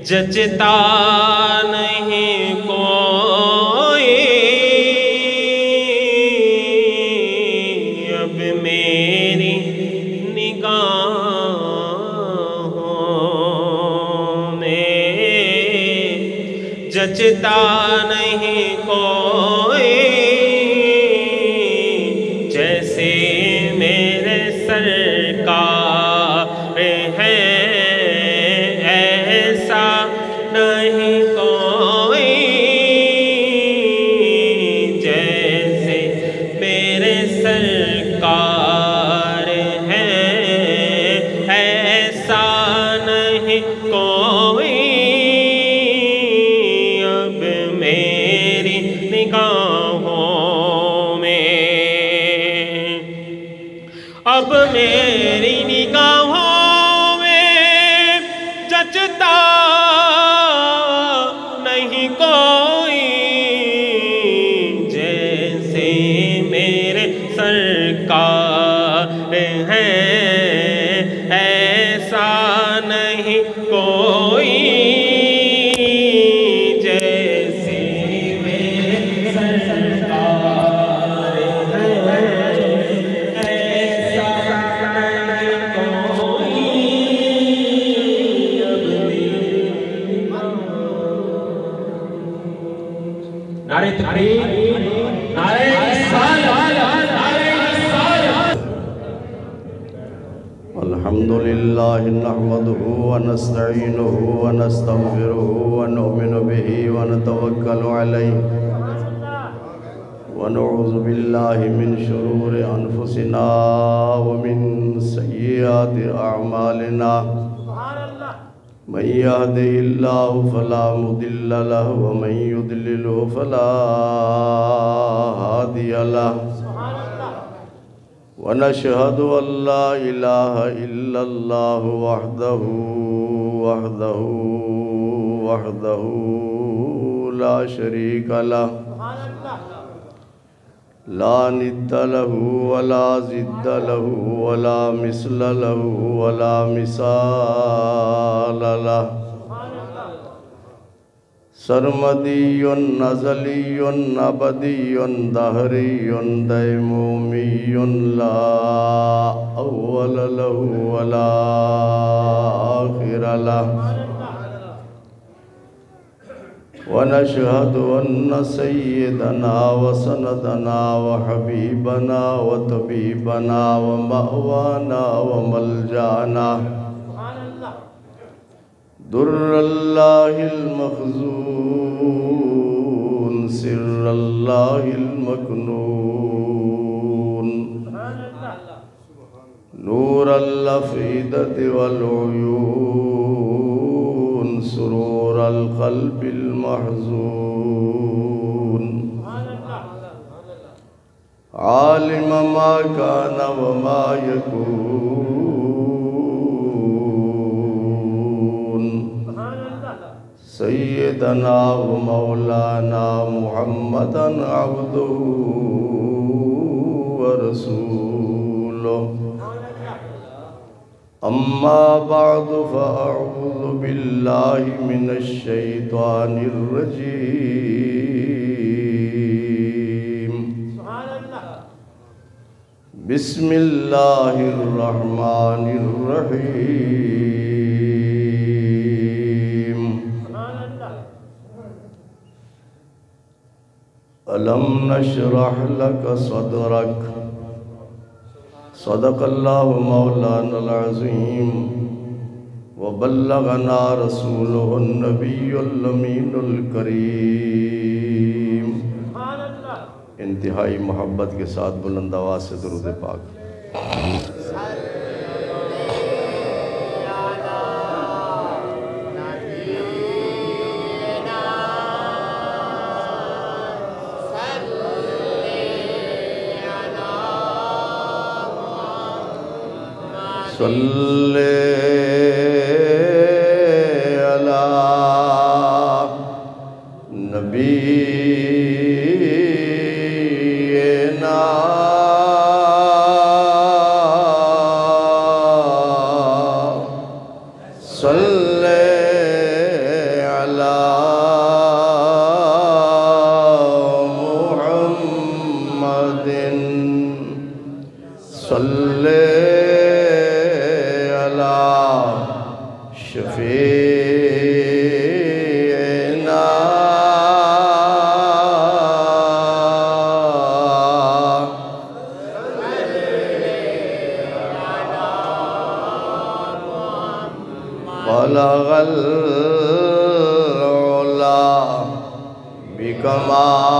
جچتا نہیں کوئی اب میری نگاہوں میں، جچتا نہیں کوئی جیسے میرے سرکار ہیں، ایسا نہیں کوئی جیسے میرے سرکار ہیں، ایسا نہیں کوئی اب میری نگاہوں میں، اب میری نگاہوں میں جچتا نہیں کوئی جیسے میرے سرکار ہیں، ایسا نہیں کوئی جیسے میرے سرکار ہیں، ایسا نہیں کوئی اب نعرہ تکبیر، نعرہ رسالت، نعرہ رسالت۔ الحمدللہ نحمدہ ونستعینہ ونستغفرہ ونؤمن بہ ونتوکل علیہ ونعوذ باللہ من شرور انفسنا ومن سیئات اعمالنا، من يهده الله فلا مضل له ومن يضلل فلا هادي له، ونشهد أن لا إله إلا الله وحده لا شريك له، لا ند له ولا ضد له ولا مثل له ولا مثال له، سرمدی ازلی ابدی دہری دیمومی لا اول له ولا آخر له، ونشهد أن سيدنا وسندنا وحبيبنا وطبيبنا ومأوانا وملجأنا در الله المخزون سر الله المكنون نور الأفئدة والعيون سرور القلب المحزون عالم ما كان وما يكون سيدنا ومولانا محمدا عبده ورسوله، أما بعد فأعوذ بالله من الشيطان الرجيم، بسم الله الرحمن الرحيم، ألم نشرح لك صدرك صدق الله مولانا العظيم وبلغنا رسوله النبي الأمين الكريم۔ انتہائی محبت کے ساتھ بلند آواز سے درود پاک۔ صلی علی نبینا صلی شفیعنا بلغ العلا بکمالہ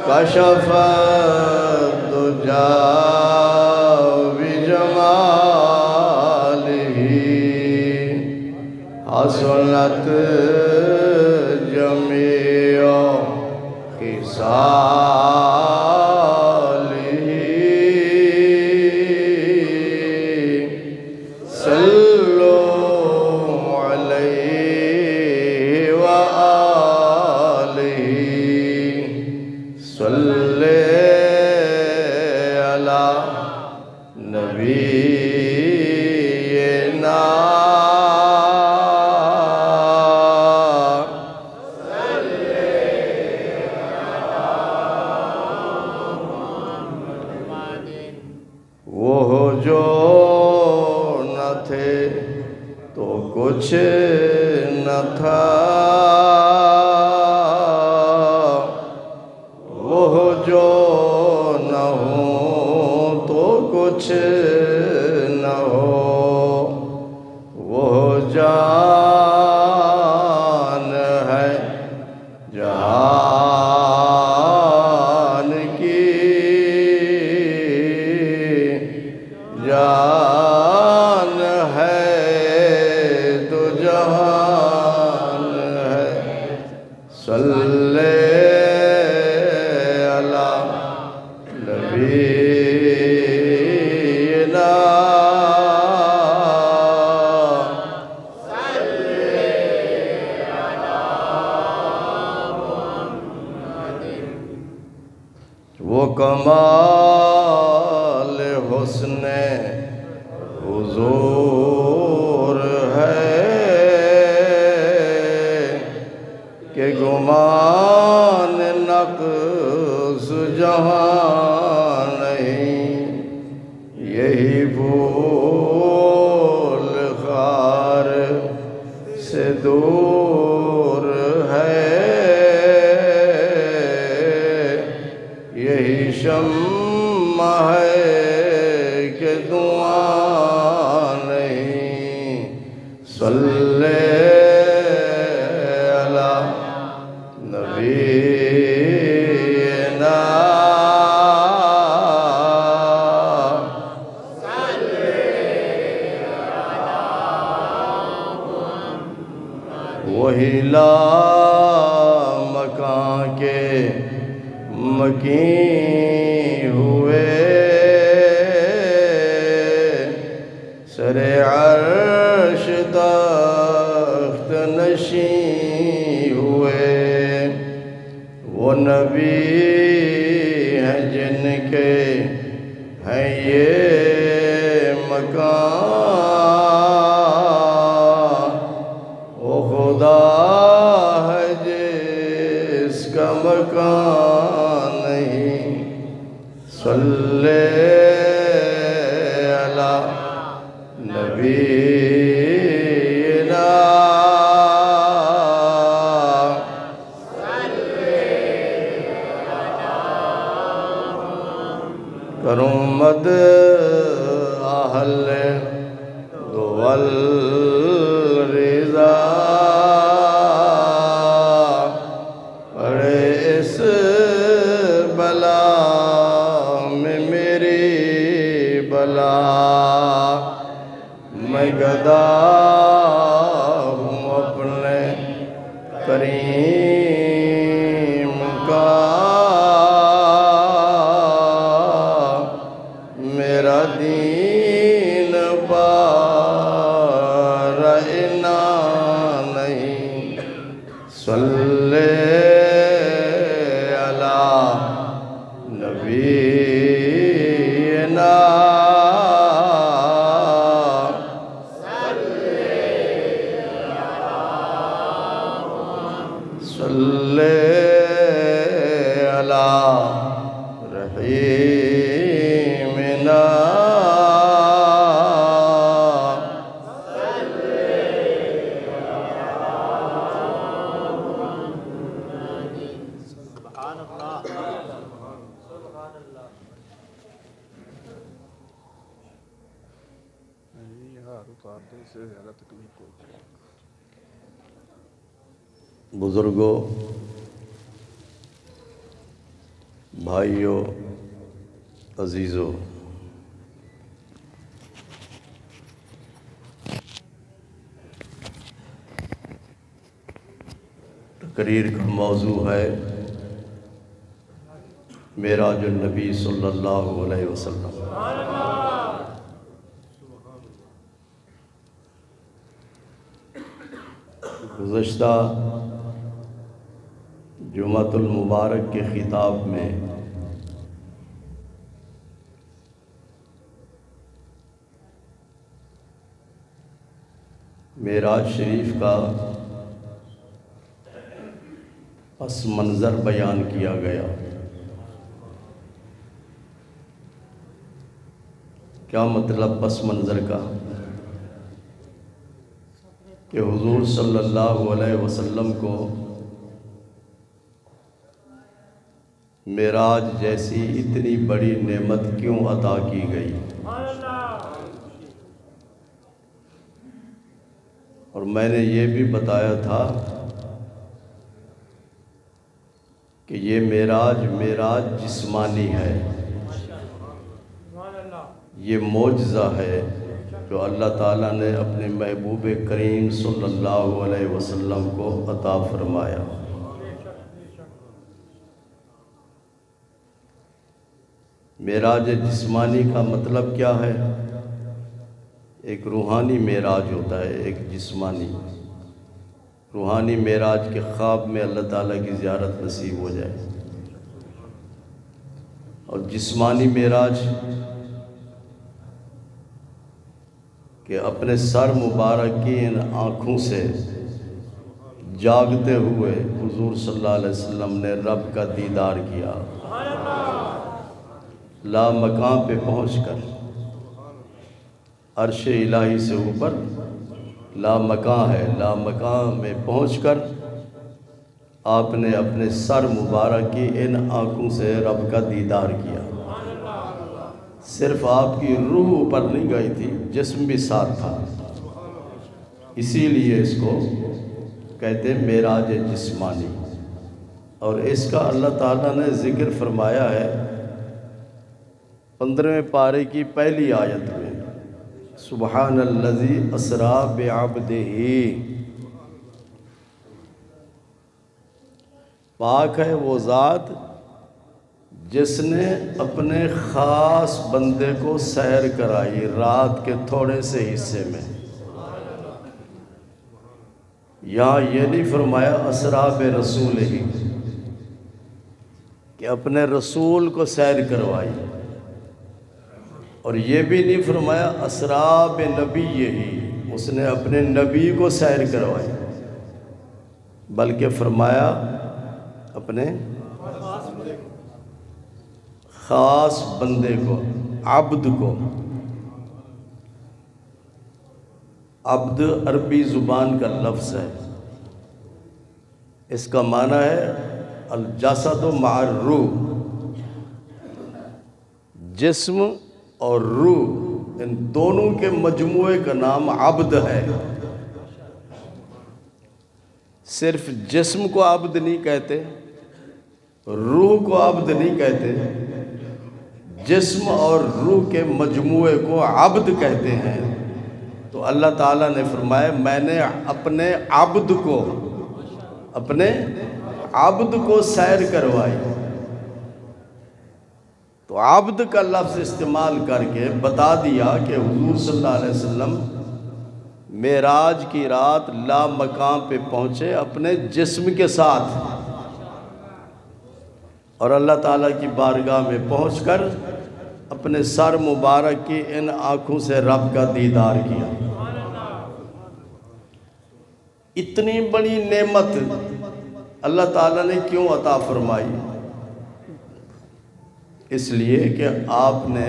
کشف الدجا بجمالہ حسنت جمیع خصالہ صلو علیہ وآلہ صلی علی نبینا وہ جو نہ تھے تو کچھ نہ تھا، وہ جو نہ ہو تو کچھ نہ ہو، وہ جان ہے جہان کی، جان ہے تو جہان ہے، صلی علی نبینا وہ کمال حسن حضور ہے کہ گمان نقص جہاں نہیں، یہی بھول خار سے دور ہے، یہی شمع ہے کہ دعا نہیں، صلی علی نبینا وہی لا مکان کے مکین ہوئے، سر عرش تخت نشین ہوئے، وہ نبی ہیں جن کے ہیں یہ مکان، وہ خدا ہے جس کا مکان نہیں، صلی علی نبینا کروں مد اہل دول رضا، پڑے اس بلا میں میری بلا، میں گدا ہوں اپنے کریم کا، میرا دین پار انا نہیں، صلی علی نبینا صلی علی رحیمنا بزرگوں، بھائیوں، عزیزوں، تقریر کا موضوع ہے معراج النبی صلی اللہ علیہ وسلم۔ گزشتہ جمعۃ المبارک کے خطاب میں معراج شریف کا پس منظر بیان کیا گیا۔ کیا مطلب پس منظر کا؟ کہ حضور صلی اللہ علیہ وسلم کو معراج جیسی اتنی بڑی نعمت کیوں عطا کی گئی؟ اور میں نے یہ بھی بتایا تھا کہ یہ معراج جسمانی ہے، یہ معجزہ ہے جو اللہ تعالیٰ نے اپنے محبوب کریم صلی اللہ علیہ وسلم کو عطا فرمایا۔ معراج جسمانی کا مطلب کیا ہے؟ ایک روحانی معراج ہوتا ہے، ایک جسمانی۔ روحانی معراج کے خواب میں اللہ تعالیٰ کی زیارت نصیب ہو جائے، اور جسمانی معراج کہ اپنے سر مبارک کی ان آنکھوں سے جاگتے ہوئے حضور صلی اللہ علیہ وسلم نے رب کا دیدار کیا، لا مکان پہ پہنچ کر، عرش الہی سے اوپر لا مکان ہے، لا مکان میں پہنچ کر آپ نے اپنے سر مبارک کی ان آنکھوں سے رب کا دیدار کیا۔ صرف آپ کی روح اوپر نہیں گئی تھی، جسم بھی ساتھ تھا، اسی لیے اس کو کہتے ہیں معراج جسمانی۔ اور اس کا اللہ تعالیٰ نے ذکر فرمایا ہے 15ویں پارے کی پہلی آیت میں، سبحان الذی اسری بعبدہ، پاک ہے وہ ذات جس نے اپنے خاص بندے کو سیر کرائی رات کے تھوڑے سے حصے میں۔ یہاں یہ نہیں فرمایا اسری برسولہ کہ اپنے رسول کو سیر کروائی، اور یہ بھی نہیں فرمایا اسری بنبیہ، اس نے اپنے نبی کو سیر کروائی، بلکہ فرمایا اپنے خاص بندے کو، عبد کو۔ عبد عربی زبان کا لفظ ہے، اس کا معنی ہے الجسد مع الروح، جسم اور روح ان دونوں کے مجموعے کا نام عبد ہے۔ صرف جسم کو عبد نہیں کہتے، روح کو عبد نہیں کہتے، جسم اور روح کے مجموعے کو عبد کہتے ہیں۔ تو اللہ تعالیٰ نے فرمایا میں نے اپنے عبد کو سیر کروائی۔ تو عبد کا لفظ استعمال کر کے بتا دیا کہ حضور صلی اللہ علیہ وسلم معراج کی رات لا مقام پہ پہنچے اپنے جسم کے ساتھ، اور اللہ تعالیٰ کی بارگاہ میں پہنچ کر اپنے سر مبارک کی ان آنکھوں سے رب کا دیدار کیا۔ اتنی بڑی نعمت اللہ تعالیٰ نے کیوں عطا فرمائی؟ اس لیے کہ آپ نے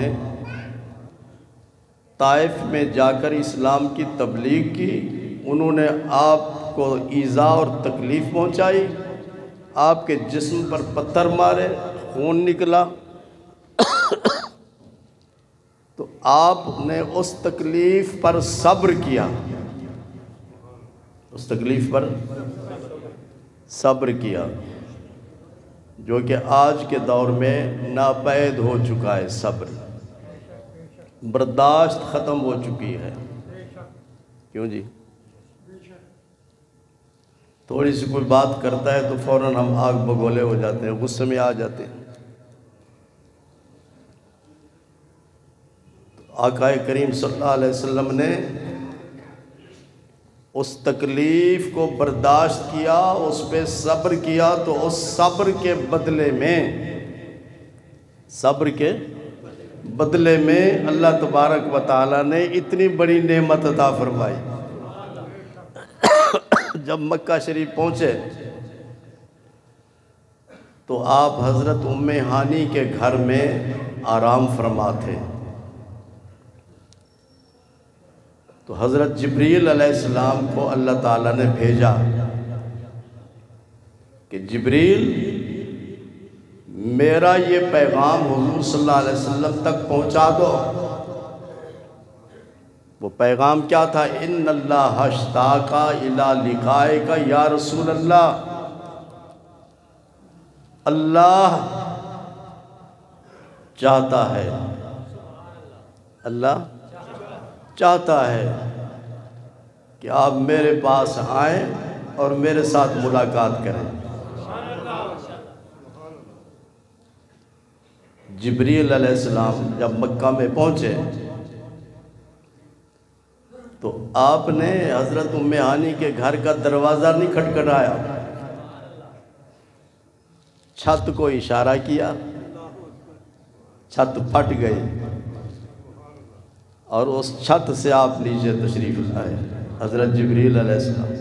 طائف میں جا کر اسلام کی تبلیغ کی، انہوں نے آپ کو ایذا اور تکلیف پہنچائی، آپ کے جسم پر پتھر مارے، خون نکلا، تو آپ نے اس تکلیف پر صبر کیا، اس تکلیف پر صبر کیا، جو کہ آج کے دور میں ناپید ہو چکا ہے۔ صبر، برداشت ختم ہو چکی ہے۔ کیوں جی؟ تھوڑی سی کوئی بات کرتا ہے تو فوراً ہم آگ بگولے ہو جاتے ہیں، غصے میں آ جاتے ہیں۔ آقا کریم صلی اللہ علیہ وسلم نے اس تکلیف کو برداشت کیا، اس پہ صبر کیا، تو اس صبر کے بدلے میں اللہ تبارک و تعالیٰ نے اتنی بڑی نعمت عطا فرمائی۔ جب مکہ شریف پہنچے تو آپ حضرت ام ہانی کے گھر میں آرام فرما تھے، تو حضرت جبریل علیہ السلام کو اللہ تعالیٰ نے بھیجا کہ جبریل، میرا یہ پیغام حضور صلی اللہ علیہ وسلم تک پہنچا دو۔ وہ پیغام کیا تھا؟ ان اللہ اشتاق الی لقائک یا رسول اللہ، اللہ چاہتا ہے، اللہ چاہتا ہے کہ آپ میرے پاس آئیں اور میرے ساتھ ملاقات کریں۔ جبریل علیہ السلام جب مکہ میں پہنچے تو آپ نے حضرت ام ہانی کے گھر کا دروازہ نہیں کھٹکھٹایا، چھت کو اشارہ کیا، چھت پھٹ گئی اور اس چھت سے آپ نیچے تشریف لائے، حضرت جبریل علیہ السلام۔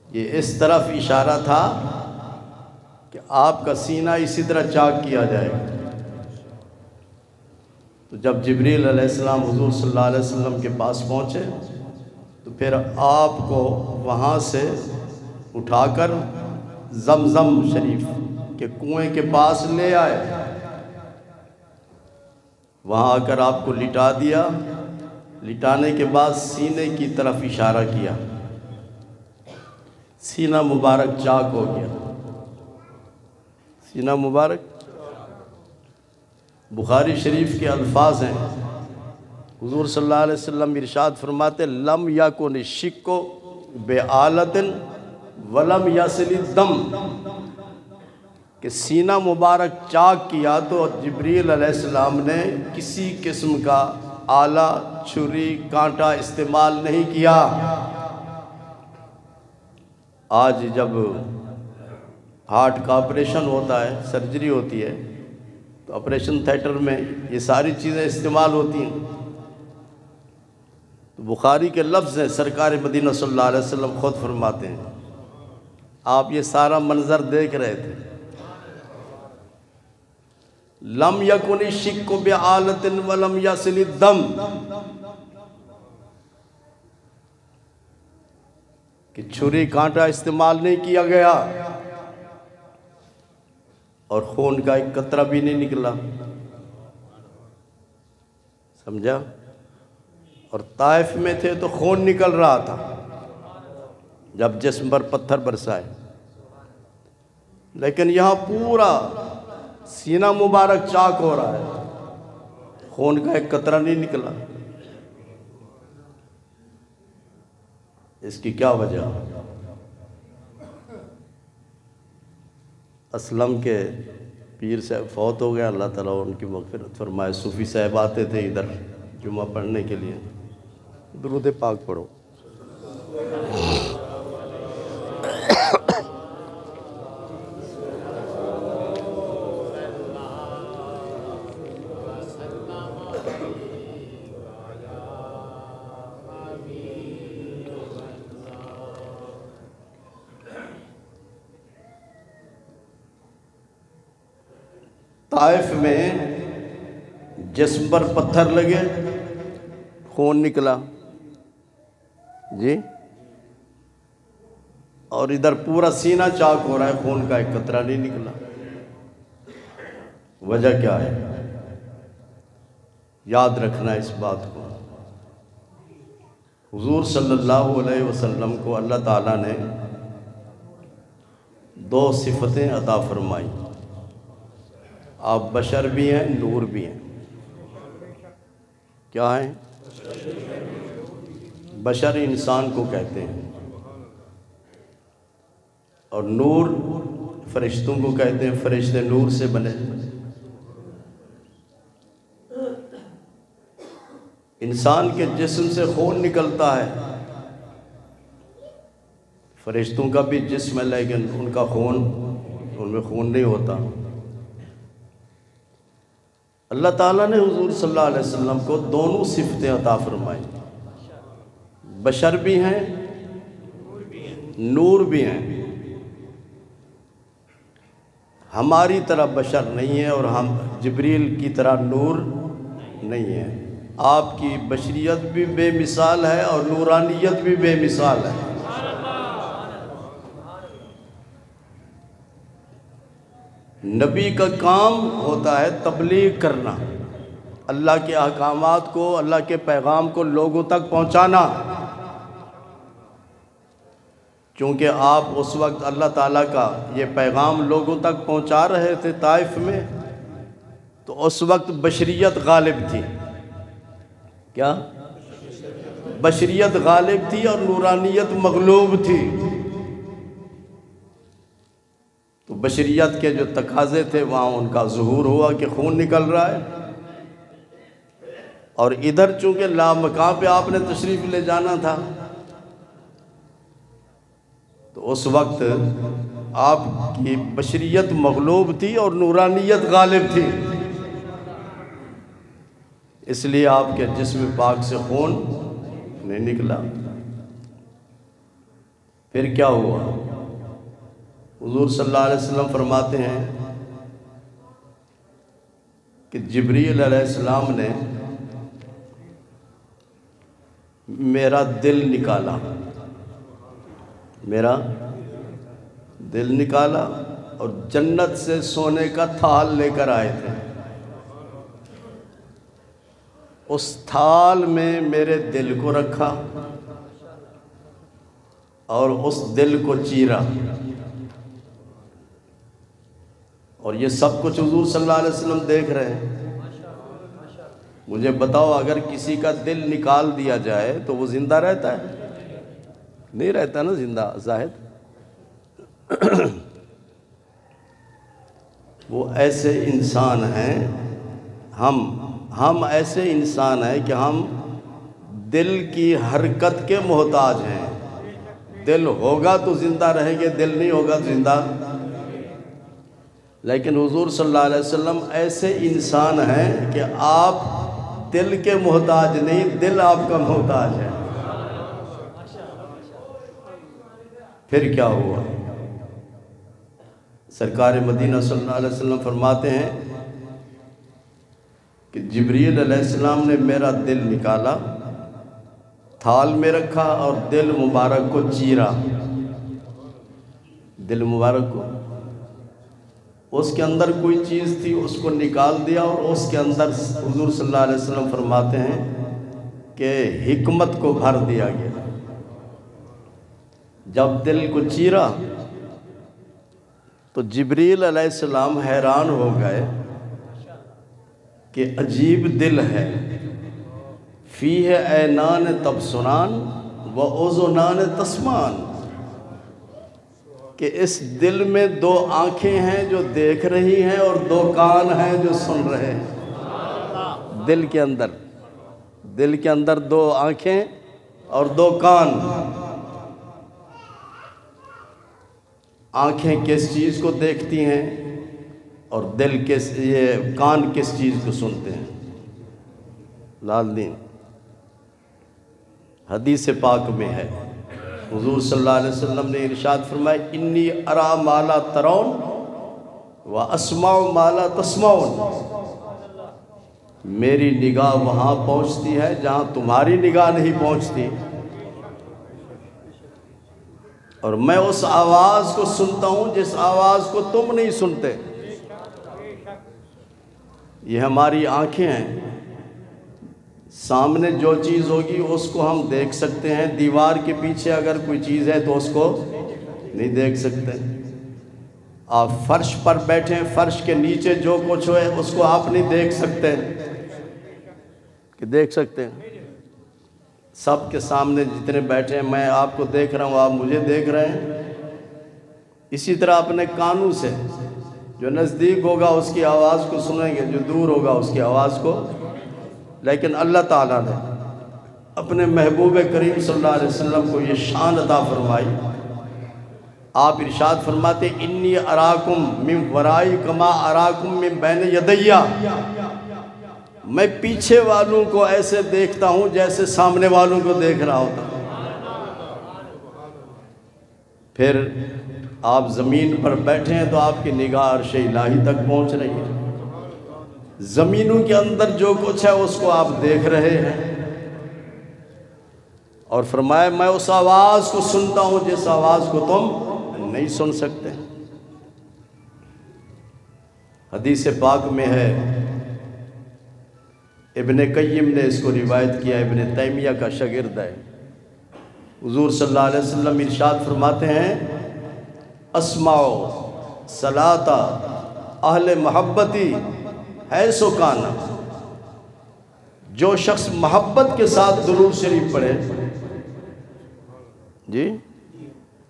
یہ اس طرف اشارہ تھا کہ آپ کا سینہ اسی طرح چاک کیا جائے گا۔ تو جب جبریل علیہ السلام حضور صلی اللہ علیہ وسلم کے پاس پہنچے تو پھر آپ کو وہاں سے اٹھا کر زمزم شریف کے کنویں کے پاس لے آئے، وہاں آ کر آپ کو لٹا دیا، لٹانے کے بعد سینے کی طرف اشارہ کیا، سینہ مبارک چاک ہو گیا، سینہ مبارک۔ بخاری شریف کے الفاظ ہیں، حضور صلی اللہ علیہ وسلم ارشاد فرماتے لم یکن الشق بآلۃ ولم یصل الدم، کہ سینہ مبارک چاک کیا تو جبریل علیہ السلام نے کسی قسم کا آلہ، چھری، کانٹا استعمال نہیں کیا۔ آج جب ہارٹ کا آپریشن ہوتا ہے، سرجری ہوتی ہے، تو آپریشن تھیٹر میں یہ ساری چیزیں استعمال ہوتی ہیں۔ تو بخاری کے لفظ ہیں، سرکار مدینہ صلی اللہ علیہ وسلم خود فرماتے ہیں، آپ یہ سارا منظر دیکھ رہے تھے، لم یکن الشق بآلۃ ولم یصل الدم، کہ چھری کانٹا استعمال نہیں کیا گیا اور خون کا ایک قطرہ بھی نہیں نکلا، سمجھا؟ اور طائف میں تھے تو خون نکل رہا تھا جب جسم پر پتھر برسائے، لیکن یہاں پورا سینہ مبارک چاک ہو رہا ہے، خون کا ایک قطرہ نہیں نکلا۔ اس کی کیا وجہ؟ اسلم کے پیر صاحب فوت ہو گیا، اللہ تعالیٰ ان کی مغفرت فرمائے۔ صوفی صاحب آتے تھے ادھر جمعہ پڑھنے کے لیے، درود پاک پڑھو۔ طائف میں جسم پر پتھر لگے، خون نکلا جی، اور ادھر پورا سینہ چاک ہو رہا ہے، خون کا ایک قطرہ نہیں نکلا۔ وجہ کیا ہے؟ یاد رکھنا اس بات کو۔ حضور صلی اللہ علیہ وسلم کو اللہ تعالیٰ نے دو صفتیں عطا فرمائی۔ آپ بشر بھی ہیں، نور بھی ہیں۔ کیا ہیں؟ بشر انسان کو کہتے ہیں، اور نور فرشتوں کو کہتے ہیں، فرشتے نور سے بنے۔ انسان کے جسم سے خون نکلتا ہے، فرشتوں کا بھی جسم ہے لیکن ان کا خون، ان میں خون نہیں ہوتا۔ اللہ تعالیٰ نے حضور صلی اللہ علیہ وسلم کو دونوں صفتیں عطا فرمائی، بشر بھی ہیں، نور بھی ہیں۔ ہماری طرح بشر نہیں ہے اور ہم جبریل کی طرح نور نہیں ہے۔ آپ کی بشریت بھی بے مثال ہے اور نورانیت بھی بے مثال ہے۔ نبی کا کام ہوتا ہے تبلیغ کرنا، اللہ کے احکامات کو، اللہ کے پیغام کو لوگوں تک پہنچانا۔ چونکہ آپ اس وقت اللہ تعالیٰ کا یہ پیغام لوگوں تک پہنچا رہے تھے طائف میں، تو اس وقت بشریت غالب تھی۔ کیا؟ بشریت غالب تھی اور نورانیت مغلوب تھی۔ تو بشریت کے جو تقاضے تھے وہاں ان کا ظہور ہوا کہ خون نکل رہا ہے، اور ادھر چونکہ لامکان پہ آپ نے تشریف لے جانا تھا، تو اس وقت آپ کی بشریت مغلوب تھی اور نورانیت غالب تھی، اس لیے آپ کے جسم پاک سے خون نہیں نکلا۔ پھر کیا ہوا؟ حضور صلی اللہ علیہ وسلم فرماتے ہیں کہ جبریل علیہ السلام نے میرا دل نکالا، میرا دل نکالا، اور جنت سے سونے کا تھال لے کر آئے تھے۔ اس تھال میں میرے دل کو رکھا اور اس دل کو چیرا، اور یہ سب کچھ حضور صلی اللہ علیہ وسلم دیکھ رہے ہیں۔ مجھے بتاؤ، اگر کسی کا دل نکال دیا جائے تو وہ زندہ رہتا ہے؟ نہیں رہتا نا زندہ زاہد۔ وہ ایسے انسان ہیں، ہم ایسے انسان ہیں کہ ہم دل کی حرکت کے محتاج ہیں۔ دل ہوگا تو زندہ رہیں گے، دل نہیں ہوگا تو زندہ۔ لیکن حضور صلی اللہ علیہ وسلم ایسے انسان ہیں کہ آپ دل کے محتاج نہیں، دل آپ کا محتاج ہے۔ پھر کیا ہوا؟ سرکار مدینہ صلی اللہ علیہ وسلم فرماتے ہیں کہ جبریل علیہ السلام نے میرا دل نکالا، تھال میں رکھا اور دل مبارک کو چیرا، دل مبارک کو، اس کے اندر کوئی چیز تھی اس کو نکال دیا، اور اس کے اندر حضور صلی اللہ علیہ وسلم فرماتے ہیں کہ حکمت کو بھر دیا گیا۔ جب دل کو چیرا تو جبریل علیہ السلام حیران ہو گئے کہ عجیب دل ہے، فیہ عینان تبصران و اذنان تسمعان، کہ اس دل میں دو آنکھیں ہیں جو دیکھ رہی ہیں اور دو کان ہیں جو سن رہے ہیں۔ دل کے اندر دو آنکھیں اور دو کان۔ آنکھیں کس چیز کو دیکھتی ہیں اور کان کس چیز کو سنتے ہیں؟ لال دین حدیث پاک میں ہے، حضور صلی اللہ علیہ وسلم نے ارشاد فرمایا، انی ارا ما لا ترون وَأَسْمَعُ مَا لَا تَسْمَعُونَ، میری نگاہ وہاں پہنچتی ہے جہاں تمہاری نگاہ نہیں پہنچتی، اور میں اس آواز کو سنتا ہوں جس آواز کو تم نہیں سنتے۔ یہ ہماری آنکھیں ہیں، سامنے جو چیز ہوگی اس کو ہم دیکھ سکتے ہیں، دیوار کے پیچھے اگر کوئی چیز ہے تو اس کو نہیں دیکھ سکتے۔ آپ فرش پر بیٹھیں، فرش کے نیچے جو کچھ ہے اس کو آپ نہیں دیکھ سکتے، کہ دیکھ سکتے ہیں؟ سب کے سامنے جتنے بیٹھے ہیں، میں آپ کو دیکھ رہا ہوں، آپ مجھے دیکھ رہے ہیں۔ اسی طرح اپنے کانوں سے جو نزدیک ہوگا اس کی آواز کو سنیں گے، جو دور ہوگا اس کی آواز کو۔ لیکن اللہ تعالیٰ نے اپنے محبوب کریم صلی اللہ علیہ وسلم کو یہ شان عطا فرمائی۔ آپ ارشاد فرماتے انی اراکم من ورائی کما اراکم من بین یدیّ، میں پیچھے والوں کو ایسے دیکھتا ہوں جیسے سامنے والوں کو دیکھ رہا ہوتا ہوں۔ پھر آپ زمین پر بیٹھے ہیں تو آپ کی نگاہ عرش الہی تک پہنچ رہی ہے، زمینوں کے اندر جو کچھ ہے اس کو آپ دیکھ رہے ہیں، اور فرمایا میں اس آواز کو سنتا ہوں جس آواز کو تم نہیں سن سکتے۔ حدیث پاک میں ہے، ابن قیم نے اس کو روایت کیا، ابن تیمیہ کا شاگرد ہے، حضور صلی اللہ علیہ وسلم ارشاد فرماتے ہیں اسمعوا صلاۃ اہل محبتی حیث کان، جو شخص محبت کے ساتھ درود شریف پڑھے، جی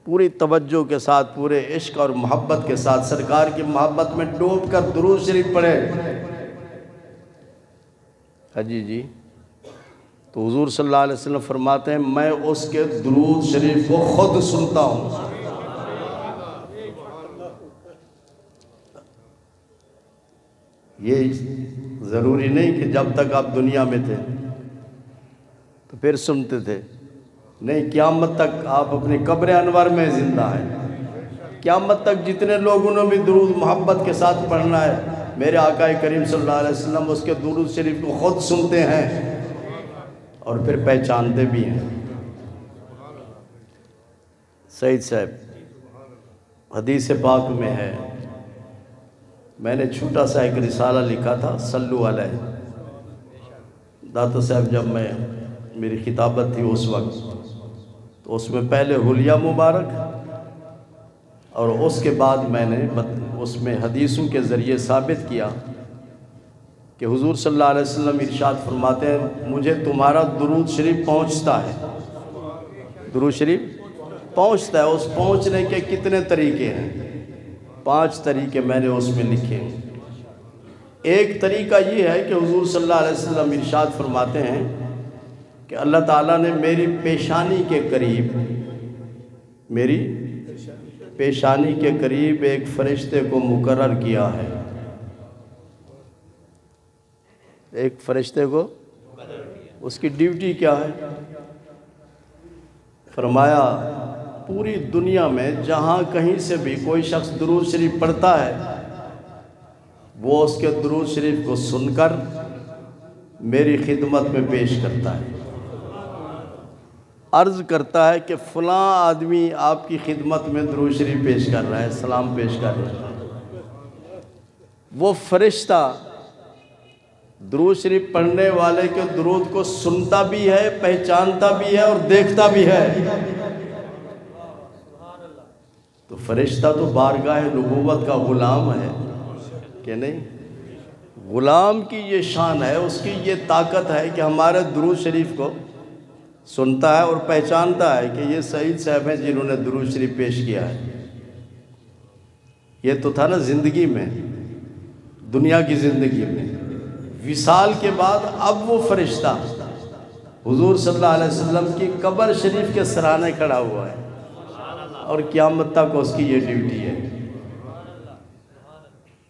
پوری توجہ کے ساتھ، پورے عشق اور محبت کے ساتھ، سرکار کی محبت میں ڈوب کر درود شریف پڑھے، جی تو حضور صلی اللہ علیہ وسلم فرماتے ہیں میں اس کے درود شریف کو خود سنتا ہوں۔ یہ ضروری نہیں کہ جب تک آپ دنیا میں تھے تو پھر سنتے تھے، نہیں، قیامت تک آپ اپنی قبر انور میں زندہ ہیں، قیامت تک جتنے لوگوں نے بھی درود محبت کے ساتھ پڑھنا ہے، میرے آقا کریم صلی اللہ علیہ وسلم اس کے درود شریف کو خود سنتے ہیں اور پھر پہچانتے بھی ہیں۔ سعید صاحب حدیث پاک میں ہے، میں نے چھوٹا سا ایک رسالہ لکھا تھا صلو علیہ، داتا صاحب جب میری خطابت تھی اس وقت، تو اس میں پہلے حلیہ مبارک اور اس کے بعد میں نے اس میں حدیثوں کے ذریعے ثابت کیا کہ حضور صلی اللہ علیہ وسلم ارشاد فرماتے ہیں مجھے تمہارا درود شریف پہنچتا ہے، درود شریف پہنچتا ہے۔ اس پہنچنے کے کتنے طریقے ہیں؟ 5 طریقے میں نے اس میں لکھے۔ ایک طریقہ یہ ہے کہ حضور صلی اللہ علیہ وسلم ارشاد فرماتے ہیں کہ اللہ تعالیٰ نے میری پیشانی کے قریب، میری پیشانی کے قریب ایک فرشتے کو مقرر کیا ہے، ایک فرشتے کو، اس کی ڈیوٹی کیا ہے؟ فرمایا پوری دنیا میں جہاں کہیں سے بھی کوئی شخص درود شریف پڑھتا ہے، وہ اس کے درود شریف کو سن کر میری خدمت میں پیش کرتا ہے، عرض کرتا ہے کہ فلاں آدمی آپ کی خدمت میں درود شریف پیش کر رہا ہے، سلام پیش کر رہا ہے۔ وہ فرشتہ درود شریف پڑھنے والے کے درود کو سنتا بھی ہے، پہچانتا بھی ہے اور دیکھتا بھی ہے۔ تو فرشتہ تو بارگاہ نبوت کا غلام ہے کہ نہیں؟ غلام کی یہ شان ہے، اس کی یہ طاقت ہے کہ ہمارے درود شریف کو سنتا ہے اور پہچانتا ہے کہ یہ سعید صاحب ہیں جنہوں نے درود شریف پیش کیا ہے۔ یہ تو تھا نا زندگی میں، دنیا کی زندگی میں۔ وصال کے بعد اب وہ فرشتہ حضور صلی اللہ علیہ وسلم کی قبر شریف کے سرانے کھڑا ہوا ہے، اور قیامت تک اس کی یہ ڈیوٹی ہے۔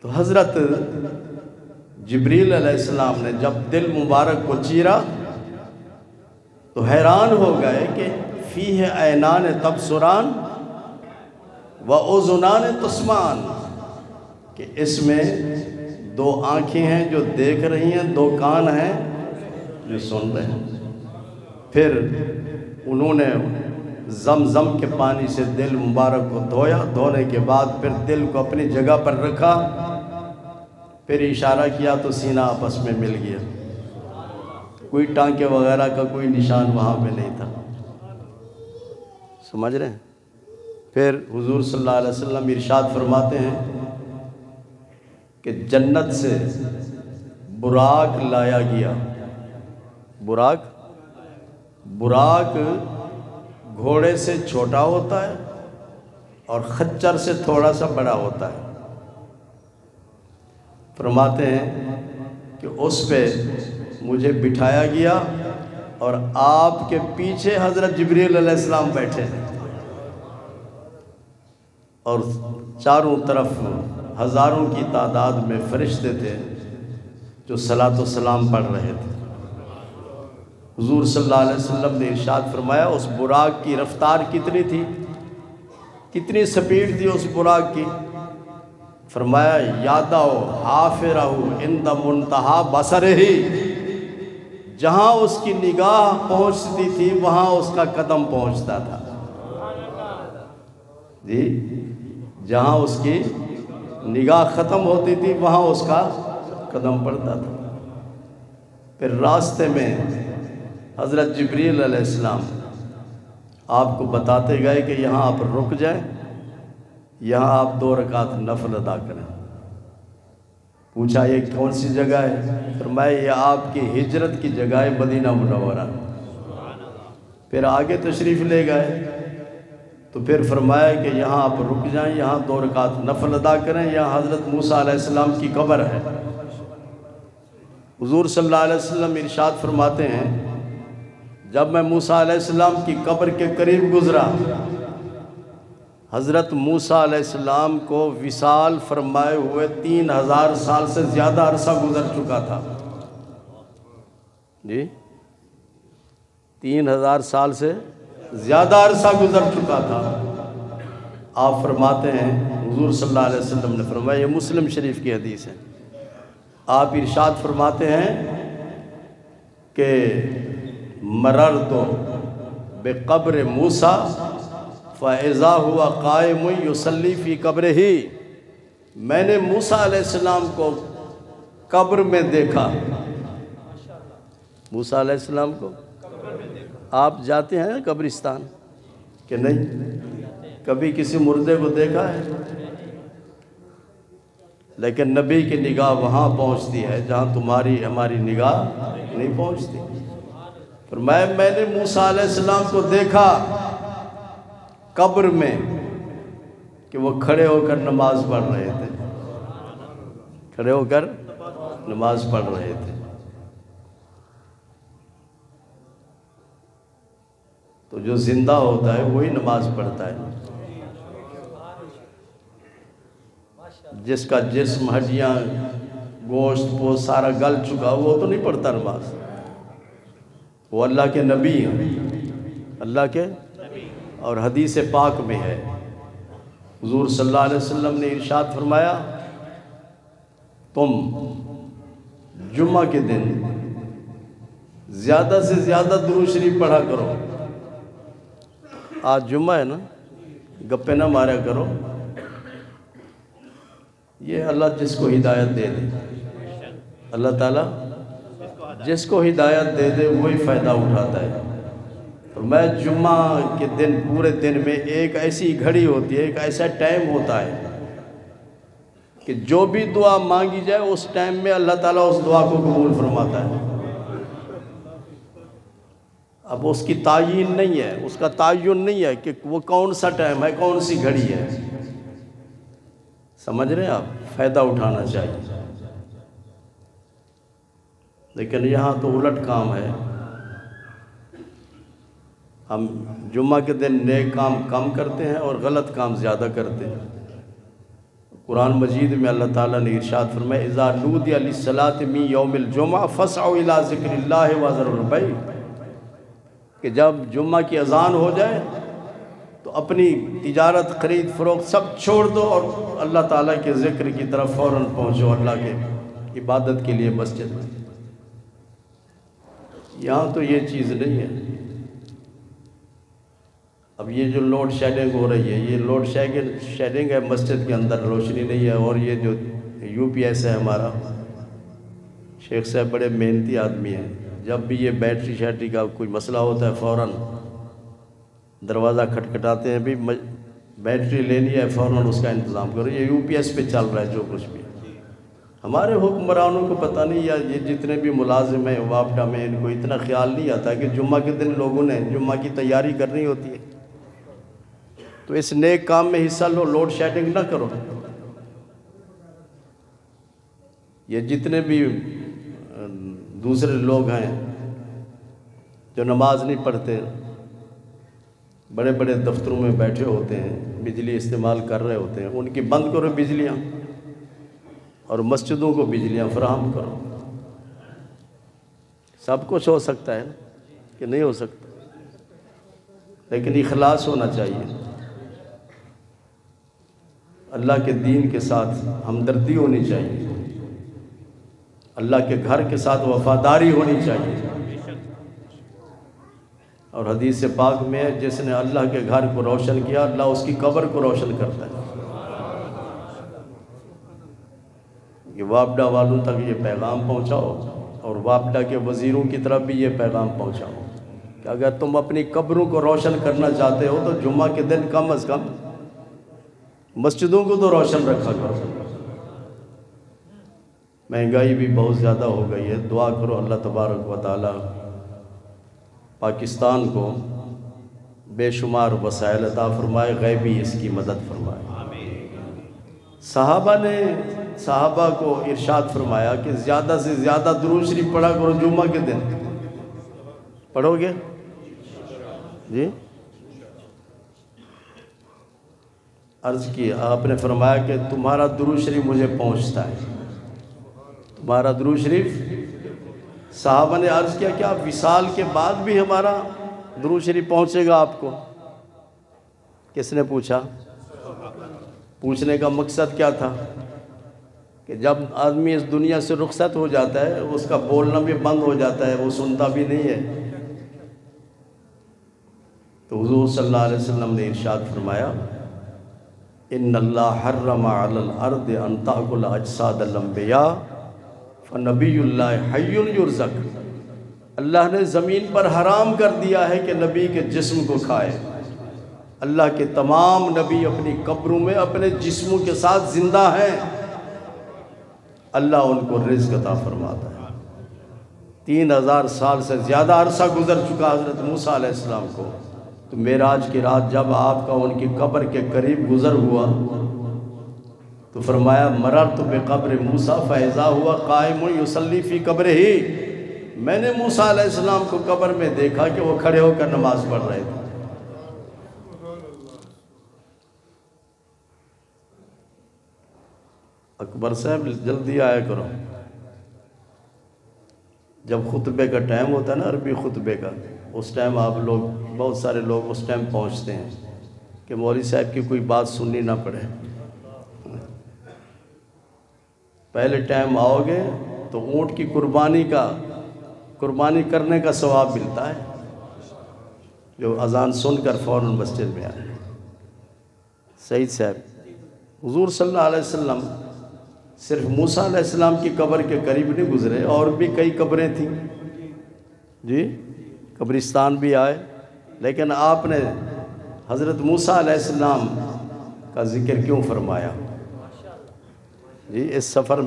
تو حضرت جبریل علیہ السلام نے جب دل مبارک کو چیرا تو حیران ہو گئے کہ فیہ عینان تبصران و اذنان تسمعان، کہ اس میں 2 آنکھیں ہیں جو دیکھ رہی ہیں، 2 کان ہیں جو سن رہے ہیں۔ پھر انہوں نے زمزم کے پانی سے دل مبارک کو دھویا، دھونے کے بعد پھر دل کو اپنی جگہ پر رکھا، پھر اشارہ کیا تو سینہ آپس میں مل گیا، کوئی ٹانکے وغیرہ کا کوئی نشان وہاں پہ نہیں تھا۔ سمجھ رہے ہیں؟ پھر حضور صلی اللہ علیہ وسلم ارشاد فرماتے ہیں کہ جنت سے براق لایا گیا۔ براق گھوڑے سے چھوٹا ہوتا ہے اور خچر سے تھوڑا سا بڑا ہوتا ہے۔ فرماتے ہیں کہ اس پہ مجھے بٹھایا گیا اور آپ کے پیچھے حضرت جبریل علیہ السلام بیٹھے ہیں، اور چاروں طرف ہزاروں کی تعداد میں فرشتے تھے جو صلاۃ و سلام پڑھ رہے تھے۔ حضور صلی اللہ علیہ وسلم نے ارشاد فرمایا اس براق کی رفتار کتنی تھی، کتنی سپیڈ تھی اس براق کی؟ فرمایا یادہ حافرہ عند منتہا بصرہ، جہاں اس کی نگاہ پہنچتی تھی وہاں اس کا قدم پہنچتا تھا۔ جی، جہاں اس کی نگاہ ختم ہوتی تھی وہاں اس کا قدم پڑتا تھا۔ پھر راستے میں حضرت جبریل علیہ السلام آپ کو بتاتے گئے کہ یہاں آپ رک جائیں، یہاں آپ 2 رکعت نفل ادا کریں۔ پوچھا یہ کون سی جگہ ہے؟ فرمایا یہ آپ کی ہجرت کی جگہ ہے، مدینہ منورہ۔ پھر آگے تشریف لے گئے تو پھر فرمایا کہ یہاں آپ رک جائیں، یہاں 2 رکعت نفل ادا کریں، یہاں حضرت موسیٰ علیہ السلام کی قبر ہے۔ حضور صلی اللہ علیہ وسلم ارشاد فرماتے ہیں جب میں موسیٰ علیہ السلام کی قبر کے قریب گزرا، حضرت موسیٰ علیہ السلام کو وصال فرمائے ہوئے 3000 سال سے زیادہ عرصہ گزر چکا تھا۔ جی، 3000 سال سے زیادہ عرصہ گزر چکا تھا۔ آپ فرماتے ہیں حضور صلی اللہ علیہ وسلم نے فرمایا، یہ مسلم شریف کی حدیث ہے، آپ ارشاد فرماتے ہیں کہ مررت بقبر موسیٰ فَإِذَا هُوَ قَائِمٌ يُصَلِّي فِي قَبْرِهِ، میں نے موسیٰ علیہ السلام کو قبر میں دیکھا۔ موسیٰ علیہ السلام کو آپ جاتے ہیں قبرستان کہ نہیں؟ کبھی کسی مردے کو دیکھا ہے؟ لیکن نبی کی نگاہ وہاں پہنچتی ہے جہاں تمہاری ہماری نگاہ نہیں پہنچتی۔ فرمایا میں نے موسیٰ علیہ السلام کو دیکھا قبر میں کہ وہ کھڑے ہو کر نماز پڑھ رہے تھے، کھڑے ہو کر نماز پڑھ رہے تھے۔ تو جو زندہ ہوتا ہے وہی نماز پڑھتا ہے، جس کا جسم ہڈیاں گوشت وہ سارا گل چکا وہ تو نہیں پڑھتا نماز، وہ اللہ کے نبی ہیں، اللہ کے، اور حدیث پاک میں ہے حضور صلی اللہ علیہ وسلم نے ارشاد فرمایا تم جمعہ کے دن زیادہ سے زیادہ درود شریف پڑھا کرو۔ آج جمعہ ہے نا، گپے نہ مارا کرو، یہ اللہ جس کو ہدایت دے دے، اللہ تعالیٰ جس کو ہدایت دے دے وہی فائدہ اٹھاتا ہے۔ اور میں جمعہ کے دن پورے دن میں ایک ایسی گھڑی ہوتی ہے، ایک ایسا ٹائم ہوتا ہے کہ جو بھی دعا مانگی جائے اس ٹائم میں اللہ تعالیٰ اس دعا کو قبول فرماتا ہے۔ اب اس کی تعین نہیں ہے، اس کا تعین نہیں ہے کہ وہ کون سا ٹائم ہے، کون سی گھڑی ہے، سمجھ رہے ہیں آپ؟ فائدہ اٹھانا چاہیے، لیکن یہاں تو الٹ کام ہے، ہم جمعہ کے دن نیک کام کم کرتے ہیں اور غلط کام زیادہ کرتے ہیں۔ قرآن مجید میں اللہ تعالیٰ نے ارشاد فرمایا اذا نودی للصلاۃ من یوم الجمعہ فاسعوا الی ذکر اللہ وذروا البیع، کہ جب جمعہ کی اذان ہو جائے تو اپنی تجارت خرید فروخت سب چھوڑ دو اور اللہ تعالیٰ کے ذکر کی طرف فوراً پہنچو، اللہ کے عبادت کے لیے مسجد میں۔ یہاں تو یہ چیز نہیں ہے۔ اب یہ جو لوڈ شیڈنگ ہو رہی ہے، یہ لوڈ شیڈنگ ہے، مسجد کے اندر روشنی نہیں ہے۔ اور یہ جو یو پی ایس ہے ہمارا، شیخ صاحب بڑے محنتی آدمی ہیں، جب بھی یہ بیٹری شیٹری کا کوئی مسئلہ ہوتا ہے فوراً دروازہ کھٹکھٹاتے ہیں، بھی بیٹری لینی ہے فوراً اس کا انتظام کرو۔ یہ یو پی ایس پہ چل رہا ہے جو کچھ بھی۔ ہمارے حکمرانوں کو پتہ نہیں، یا یہ جتنے بھی ملازم ہیں وابڈا میں، ان کو اتنا خیال نہیں آتا کہ جمعہ کے دن لوگوں نے جمعہ کی تیاری کرنی ہوتی ہے، تو اس نیک کام میں حصہ لو، لوڈ شیڈنگ نہ کرو۔ یہ جتنے بھی دوسرے لوگ ہیں جو نماز نہیں پڑھتے، بڑے بڑے دفتروں میں بیٹھے ہوتے ہیں، بجلی استعمال کر رہے ہوتے ہیں، ان کی بند کرو بجلیاں، اور مسجدوں کو بجلیاں فراہم کرو۔ سب کچھ ہو سکتا ہے کہ نہیں ہو سکتا، لیکن اخلاص ہونا چاہیے، اللہ کے دین کے ساتھ ہمدردی ہونی چاہیے، اللہ کے گھر کے ساتھ وفاداری ہونی چاہیے۔ اور حدیث پاک میں ہے، جس نے اللہ کے گھر کو روشن کیا، اللہ اس کی قبر کو روشن کرتا ہے۔ یہ وابڈا والوں تک یہ پیغام پہنچاؤ، اور وابڈا کے وزیروں کی طرف بھی یہ پیغام پہنچاؤ کہ اگر تم اپنی قبروں کو روشن کرنا چاہتے ہو تو جمعہ کے دن کم از کم مسجدوں کو تو روشن رکھا کرو۔ مہنگائی بھی بہت زیادہ ہو گئی ہے، دعا کرو اللہ تبارک و تعالی پاکستان کو بے شمار وسائل عطا فرمائے، غیبی اس کی مدد فرمائے۔ صحابہ کو ارشاد فرمایا کہ زیادہ سے زیادہ درود شریف پڑھا کرو جمعہ کے دن۔ پڑھو گے جی؟ عرض کی، آپ نے فرمایا کہ تمہارا درود شریف مجھے پہنچتا ہے، تمہارا درود شریف۔ صحابہ نے عرض کیا کہ آپ وصال کے بعد بھی ہمارا درود شریف پہنچے گا آپ کو؟ کس نے پوچھا؟ پوچھنے کا مقصد کیا تھا کہ جب آدمی اس دنیا سے رخصت ہو جاتا ہے، اس کا بولنا بھی بند ہو جاتا ہے، وہ سنتا بھی نہیں ہے۔ تو حضور صلی اللہ علیہ وسلم نے ارشاد فرمایا، ان اللہ حرم علی الارض ان تاکل اجساد الانبیاء فنبی اللہ حی یرزق۔ اللہ نے زمین پر حرام کر دیا ہے کہ نبی کے جسم کو کھائے۔ اللہ کے تمام نبی اپنی قبروں میں اپنے جسموں کے ساتھ زندہ ہیں، اللہ ان کو رزق عطا فرماتا ہے۔ 3000 سال سے زیادہ عرصہ گزر چکا حضرت موسیٰ علیہ السلام کو، تو معراج کی رات جب آپ کا ان کی قبر کے قریب گزر ہوا تو فرمایا، مررت بقبر موسیٰ فاذا ہوا قائم یصلی فی قبرہ۔ میں نے موسیٰ علیہ السلام کو قبر میں دیکھا کہ وہ کھڑے ہو کر نماز پڑھ رہے تھے۔ اکبر صاحب جلدی آیا کرو، جب خطبے کا ٹائم ہوتا ہے نا، عربی خطبے کا، اس ٹائم آپ لوگ، بہت سارے لوگ اس ٹائم پہنچتے ہیں کہ مولوی صاحب کی کوئی بات سننی نہ پڑے۔ پہلے ٹائم آؤ گے تو اونٹ کی قربانی کرنے کا ثواب ملتا ہے، جو اذان سن کر فوراً مسجد میں آئے۔ سعید صاحب، حضور صلی اللہ علیہ وسلم صرف موسیٰ علیہ السلام کی قبر کے قریب نہیں گزرے، اور بھی کئی قبریں تھیں جی، قبرستان بھی آئے، لیکن آپ نے حضرت موسیٰ علیہ السلام کا ذکر کیوں فرمایا جی؟ اس سفر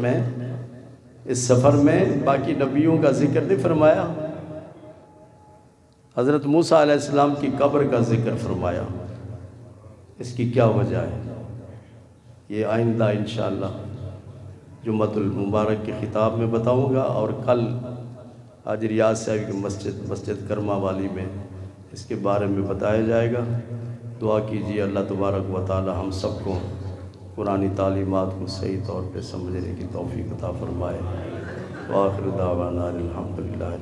میں باقی نبیوں کا ذکر نہیں فرمایا، حضرت موسیٰ علیہ السلام کی قبر کا ذکر فرمایا۔ اس کی کیا وجہ ہے؟ یہ آئندہ انشاءاللہ جمعۃ المبارک کے خطاب میں بتاؤں گا، اور کل حاجی ریاض صاحب کی مسجد کرما والی میں اس کے بارے میں بتایا جائے گا۔ دعا کیجیے اللہ تبارک و تعالی ہم سب کو قرآنی تعلیمات کو صحیح طور پہ سمجھنے کی توفیق عطا فرمائے۔ وآخر دعوانا الحمدللہ۔